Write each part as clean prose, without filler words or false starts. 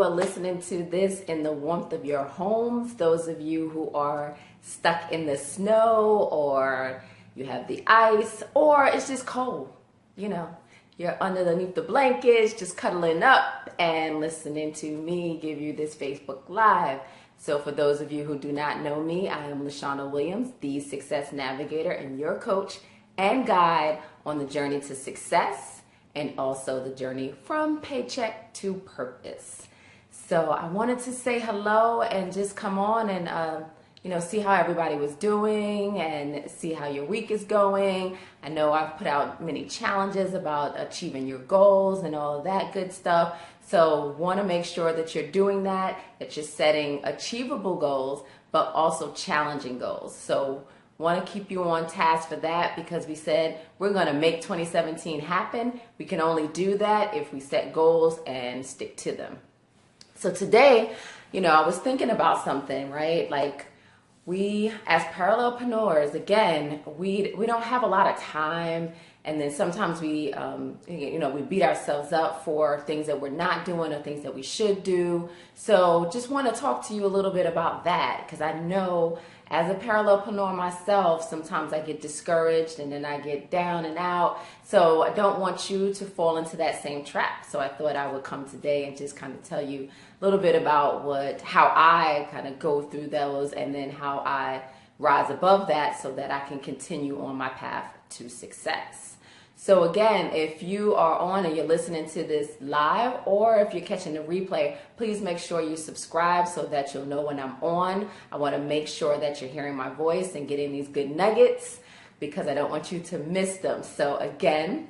are listening to this in the warmth of your homes, those of you who are stuck in the snow, or you have the ice, or it's just cold, you're underneath the blankets, just cuddling up and listening to me give you this Facebook Live. So for those of you who do not know me, I am LaShawna Williams, the Success Navigator and your coach and guide on the journey to success and also the journey from paycheck to purpose. So I wanted to say hello and just come on and see how everybody was doing and see how your week is going. I know I've put out many challenges about achieving your goals and all of that good stuff. So want to make sure that you're doing that you're setting achievable goals, but also challenging goals. So want to keep you on task for that because we said we're going to make 2017 happen. We can only do that if we set goals and stick to them. So today, I was thinking about something, right? Like, we as parallelpreneurs, again, we don't have a lot of time, and then sometimes we beat ourselves up for things that we're not doing or things that we should do. So just want to talk to you a little bit about that, because I know as a parallelpreneur myself, sometimes I get discouraged and then I get down and out. So I don't want you to fall into that same trap. So I thought I would come today and just kind of tell you a little bit about how I kind of go through those and then how I rise above that so that I can continue on my path to success. So again, if you are on and you're listening to this live, or if you're catching the replay, please make sure you subscribe so that you'll know when I'm on. I want to make sure that you're hearing my voice and getting these good nuggets because I don't want you to miss them. So again,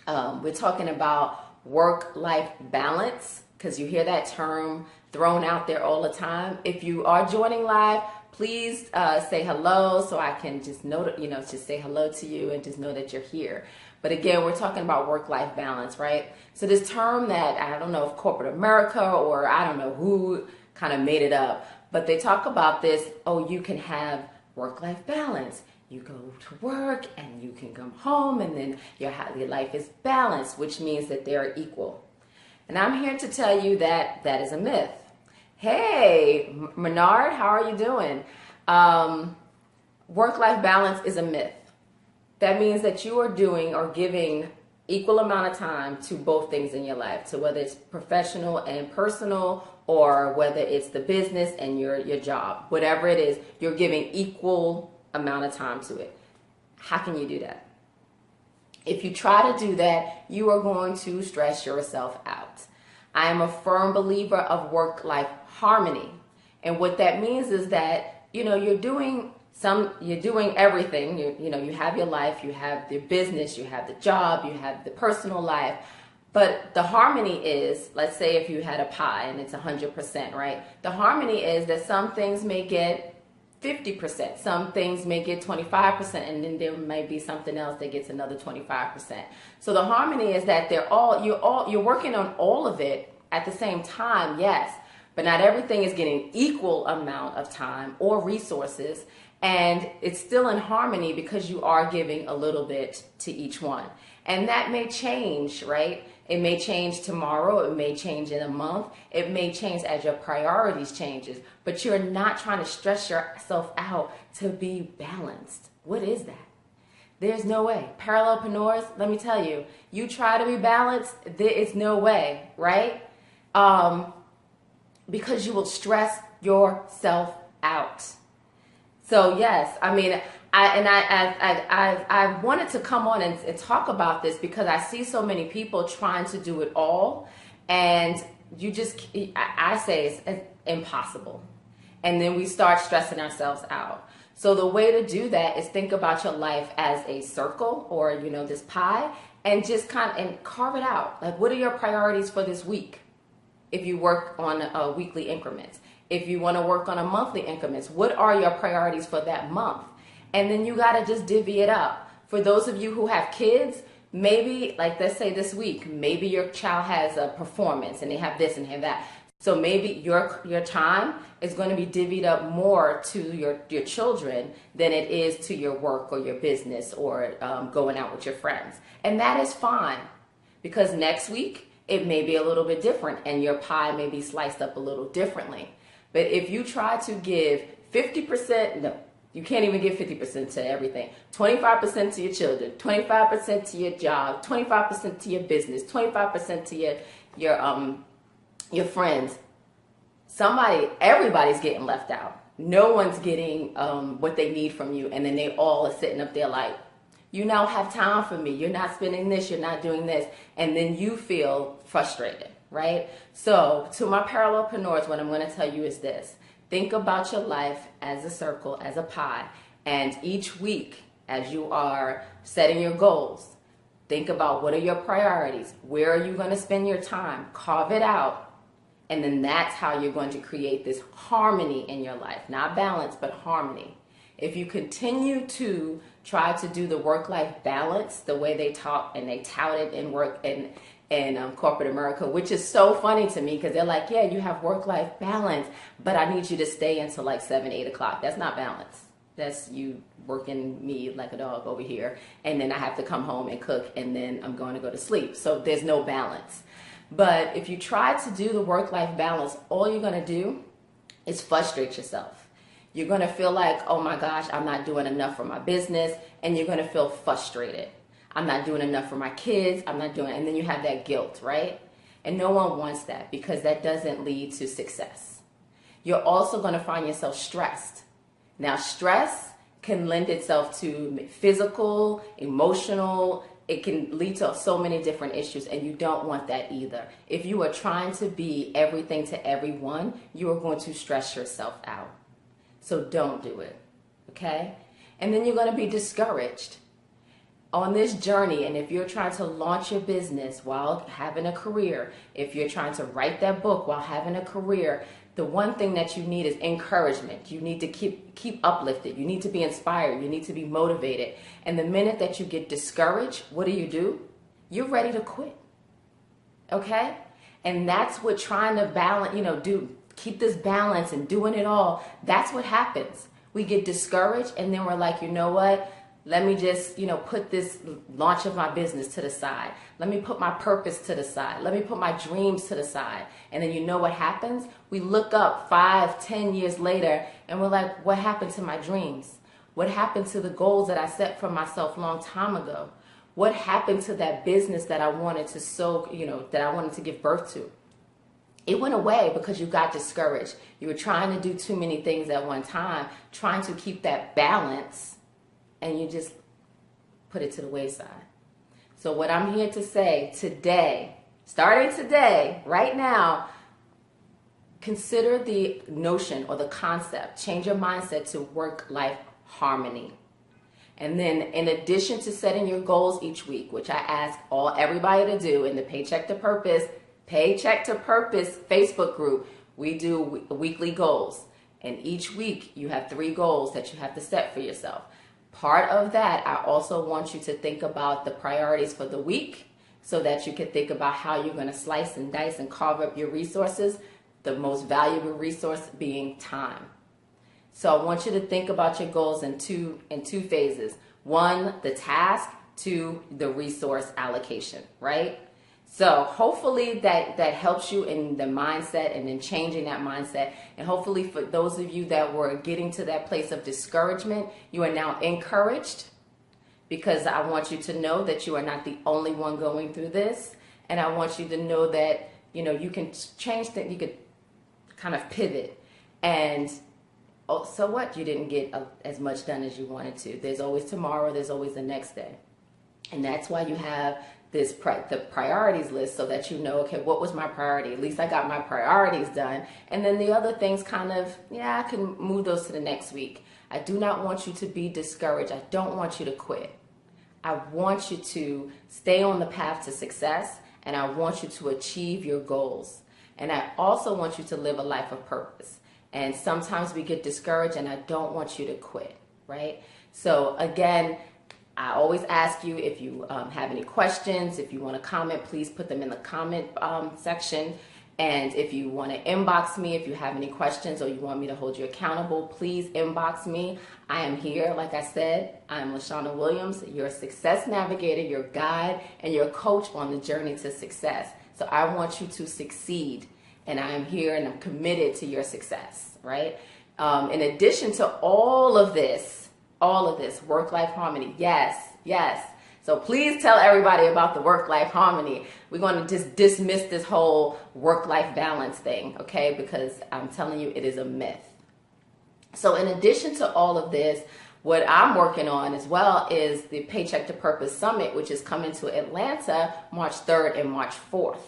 we're talking about work-life balance, because you hear that term thrown out there all the time. If you are joining live, please say hello so I can just know, just say hello to you and just know that you're here. But again, we're talking about work-life balance, right? So this term that I don't know if corporate America or I don't know who kind of made it up, but they talk about this, you can have work-life balance. You go to work and you can come home and then your life is balanced, which means that they're equal. And I'm here to tell you that that is a myth. Hey, Menard, how are you doing? Work-life balance is a myth. That means that you are doing or giving equal amount of time to both things in your life, to whether it's professional and personal, or whether it's the business and your job. Whatever it is, you're giving equal amount of time to it. How can you do that? If you try to do that, you are going to stress yourself out. I am a firm believer of work-life harmony. And what that means is that, you're doing everything. You have your life, you have the business, you have the job, you have the personal life. But the harmony is, let's say if you had a pie and it's 100%, right? The harmony is that some things may get 50%, some things may get 25%, and then there may be something else that gets another 25%. So the harmony is that you're working on all of it at the same time, yes, but not everything is getting equal amount of time or resources, and it's still in harmony because you are giving a little bit to each one. And that may change, right? It may change tomorrow, it may change in a month, it may change as your priorities changes, but you're not trying to stress yourself out to be balanced. What is that? There's no way. Parallelpreneurs, let me tell you, you try to be balanced, there is no way, right? Because you will stress yourself out. So yes, I mean, I wanted to come on and talk about this because I see so many people trying to do it all, and I say it's impossible. And then we start stressing ourselves out. So the way to do that is think about your life as a circle or, this pie, and just and carve it out. Like, what are your priorities for this week? If you work on weekly increments. If you want to work on a monthly increments, what are your priorities for that month? And then you got to just divvy it up. For those of you who have kids, maybe, like let's say this week, maybe your child has a performance and they have this and have that. So maybe your time is going to be divvied up more to your children than it is to your work or your business or going out with your friends. And that is fine, because next week it may be a little bit different and your pie may be sliced up a little differently. But if you try to give 50%, no, you can't even give 50% to everything. 25% to your children, 25% to your job, 25% to your business, 25% to your friends. Everybody's getting left out. No one's getting what they need from you, and then they all are sitting up there like, you now have time for me. You're not spending this. You're not doing this. And then you feel frustrated, right? So to my parallelpreneurs, what I'm going to tell you is this. Think about your life as a circle, as a pie. And each week, as you are setting your goals, think about what are your priorities? Where are you going to spend your time? Carve it out. And then that's how you're going to create this harmony in your life. Not balance, but harmony. If you continue to try to do the work-life balance the way they talk and they tout it in corporate America, which is so funny to me because they're like, yeah, you have work-life balance, but I need you to stay until like 7, 8 o'clock. That's not balance. That's you working me like a dog over here. And then I have to come home and cook and then I'm going to go to sleep. So there's no balance. But if you try to do the work-life balance, all you're going to do is frustrate yourself. You're going to feel like, oh my gosh, I'm not doing enough for my business. And you're going to feel frustrated. I'm not doing enough for my kids. And then you have that guilt, right? And no one wants that because that doesn't lead to success. You're also going to find yourself stressed. Now, stress can lend itself to physical, emotional. It can lead to so many different issues, and you don't want that either. If you are trying to be everything to everyone, you are going to stress yourself out. So don't do it, okay? And then you're going to be discouraged on this journey. And if you're trying to launch your business while having a career, if you're trying to write that book while having a career, the one thing that you need is encouragement. You need to keep uplifted. You need to be inspired. You need to be motivated. And the minute that you get discouraged, what do? You're ready to quit, okay? And that's what trying to balance, keep this balance and doing it all, that's what happens. We get discouraged and then we're like, you know what? Let me just, put this launch of my business to the side. Let me put my purpose to the side. Let me put my dreams to the side. And then you know what happens? We look up 5, 10 years later and we're like, what happened to my dreams? What happened to the goals that I set for myself a long time ago? What happened to that business that I wanted to that I wanted to give birth to? It went away because you got discouraged. You were trying to do too many things at one time, trying to keep that balance, and you just put it to the wayside. So what I'm here to say today, starting today, right now, consider the notion or the concept, change your mindset to work-life harmony. And then in addition to setting your goals each week, which I ask everybody to do in the Paycheck to Purpose Facebook group, we do weekly goals. And each week you have 3 goals that you have to set for yourself. Part of that, I also want you to think about the priorities for the week so that you can think about how you're going to slice and dice and carve up your resources, the most valuable resource being time. So I want you to think about your goals in two phases. 1, the task. 2, the resource allocation, right? So hopefully that helps you in the mindset and in changing that mindset. And hopefully for those of you that were getting to that place of discouragement, you are now encouraged, because I want you to know that you are not the only one going through this. And I want you to know that, you can change things, you could kind of pivot. And so what? You didn't get as much done as you wanted to. There's always tomorrow, there's always the next day. And that's why you have the priorities list, so that you know, okay, what was my priority? At least I got my priorities done. And then the other things I can move those to the next week. I do not want you to be discouraged. I don't want you to quit. I want you to stay on the path to success, and I want you to achieve your goals. And I also want you to live a life of purpose. And sometimes we get discouraged, and I don't want you to quit, right? So again, I always ask you, if you have any questions, if you want to comment, please put them in the comment section. And if you want to inbox me, if you have any questions or you want me to hold you accountable, please inbox me. I am here. Like I said, I'm LaShawna Williams, your success navigator, your guide, and your coach on the journey to success. So I want you to succeed, and I am here and I'm committed to your success, right? In addition to all of this, work-life harmony, yes, yes. So please tell everybody about the work-life harmony. We're going to just dismiss this whole work-life balance thing, okay? Because I'm telling you, it is a myth. So in addition to all of this, what I'm working on as well is the Paycheck to Purpose Summit, which is coming to Atlanta March 3rd and March 4th.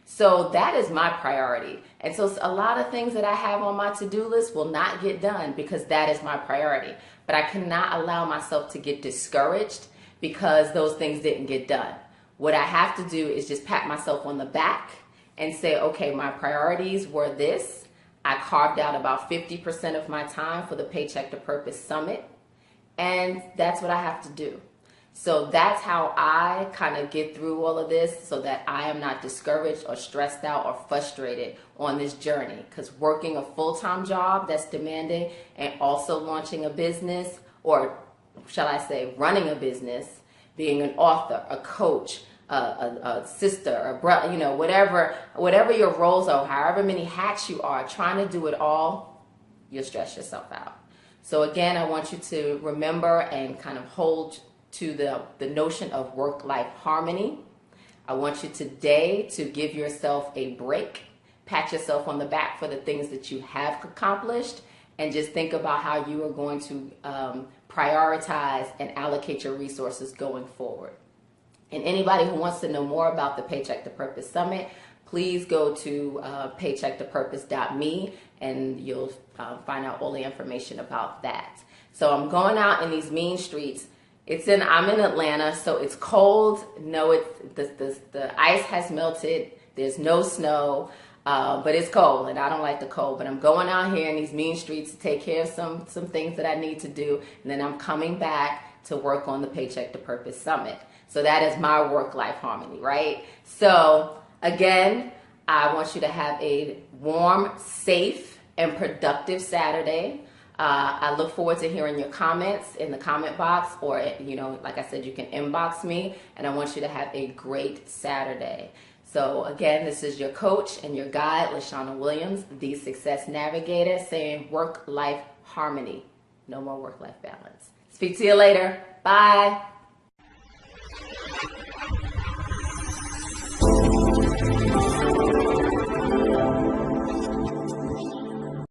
So that is my priority. And so a lot of things that I have on my to-do list will not get done because that is my priority. But I cannot allow myself to get discouraged because those things didn't get done. What I have to do is just pat myself on the back and say, okay, my priorities were this. I carved out about 50% of my time for the Paycheck to Purpose Summit, and that's what I have to do. So that's how I kind of get through all of this so that I am not discouraged or stressed out or frustrated on this journey. Because working a full-time job that's demanding and also launching a business, or shall I say running a business, being an author, a coach, a sister, a brother, whatever your roles are, however many hats you are, trying to do it all, you'll stress yourself out. So again, I want you to remember and kind of hold to the notion of work-life harmony. I want you today to give yourself a break, pat yourself on the back for the things that you have accomplished, and just think about how you are going to prioritize and allocate your resources going forward. And anybody who wants to know more about the Paycheck to Purpose Summit, please go to paychecktopurpose.me and you'll find out all the information about that. So I'm going out in these mean streets. I'm in Atlanta, so it's cold. No, the ice has melted. There's no snow, but it's cold, and I don't like the cold. But I'm going out here in these mean streets to take care of some things that I need to do, and then I'm coming back to work on the Paycheck to Purpose Summit. So that is my work-life harmony, right? So again, I want you to have a warm, safe, and productive Saturday. I look forward to hearing your comments in the comment box, or, like I said, you can inbox me, and I want you to have a great Saturday. So again, this is your coach and your guide, LaShauna Williams, the Success Navigator, saying work-life harmony. No more work-life balance. Speak to you later. Bye.